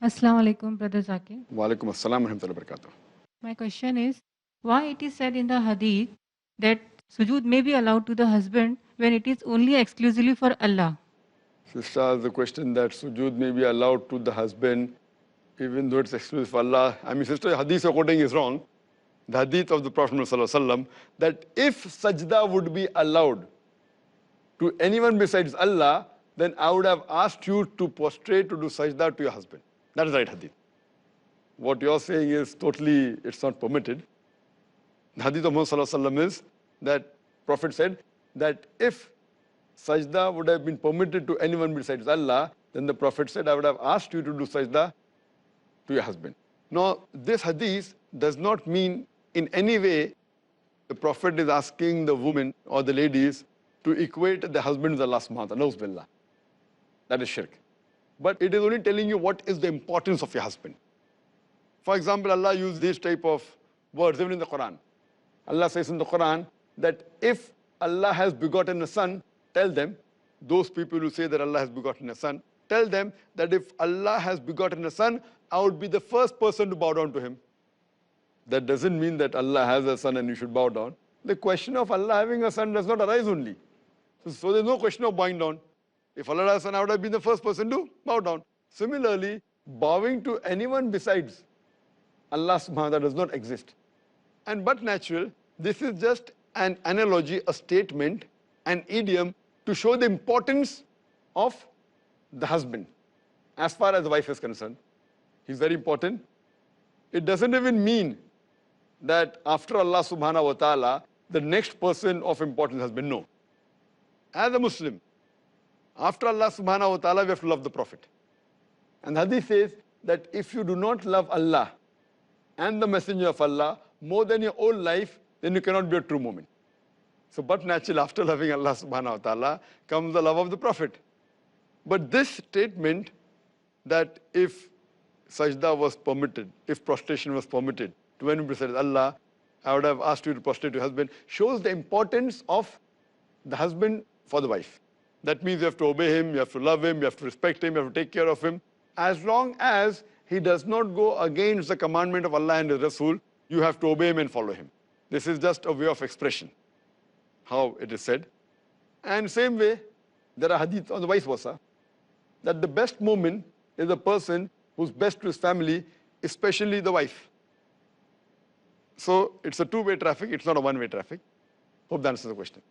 Assalamu alaikum, Brother Zakir. Walaikum assalam wa rahmatullahi wa barakatuh. My question is, why it is said in the hadith that sujood may be allowed to the husband when it is only exclusively for Allah? Sister, the question that sujood may be allowed to the husband even though it's exclusive for Allah. I mean, sister, hadith you're quoting is wrong. The hadith of the Prophet ﷺ, that if sajda would be allowed to anyone besides Allah, then I would have asked you to prostrate to do sajda to your husband. That is the right hadith. What you're saying is totally, it's not permitted. The hadith of Muhammad ﷺ is that Prophet said that if sajda would have been permitted to anyone besides Allah, then the Prophet said, I would have asked you to do sajda to your husband. Now, this hadith does not mean in any way the Prophet is asking the women or the ladies to equate the husband with Allah subhanahu wa ta'ala. That is shirk. But it is only telling you what is the importance of your husband. For example, Allah used this type of words even in the Quran. Allah says in the Quran that if Allah has begotten a son, tell them, those people who say that Allah has begotten a son, tell them that if Allah has begotten a son, I would be the first person to bow down to him. That doesn't mean that Allah has a son and you should bow down. The question of Allah having a son does not arise only. So there's no question of bowing down. If Allah has a son, I would have been the first person to bow down. Similarly, bowing to anyone besides Allah subhanahu wa ta'ala does not exist. And but natural, this is just an analogy, a statement, an idiom to show the importance of the husband as far as the wife is concerned. He's very important. It doesn't even mean that after Allah subhanahu wa ta'ala, the next person of importance has been no. As a Muslim, after Allah subhanahu wa ta'ala, we have to love the Prophet. And the hadith says that if you do not love Allah and the Messenger of Allah more than your own life, then you cannot be a true mu'min. So, but naturally, after loving Allah subhanahu wa ta'ala comes the love of the Prophet. But this statement that if sajda was permitted, if prostration was permitted to anyone besides Allah, I would have asked you to prostrate to your husband, shows the importance of the husband for the wife. That means you have to obey him, you have to love him, you have to respect him, you have to take care of him. As long as he does not go against the commandment of Allah and His Rasul, you have to obey him and follow him. This is just a way of expression, how it is said. And same way, there are hadith on the vice versa, that the best mu'min is a person who's best to his family, especially the wife. So it's a two-way traffic, it's not a one-way traffic. Hope that answers the question.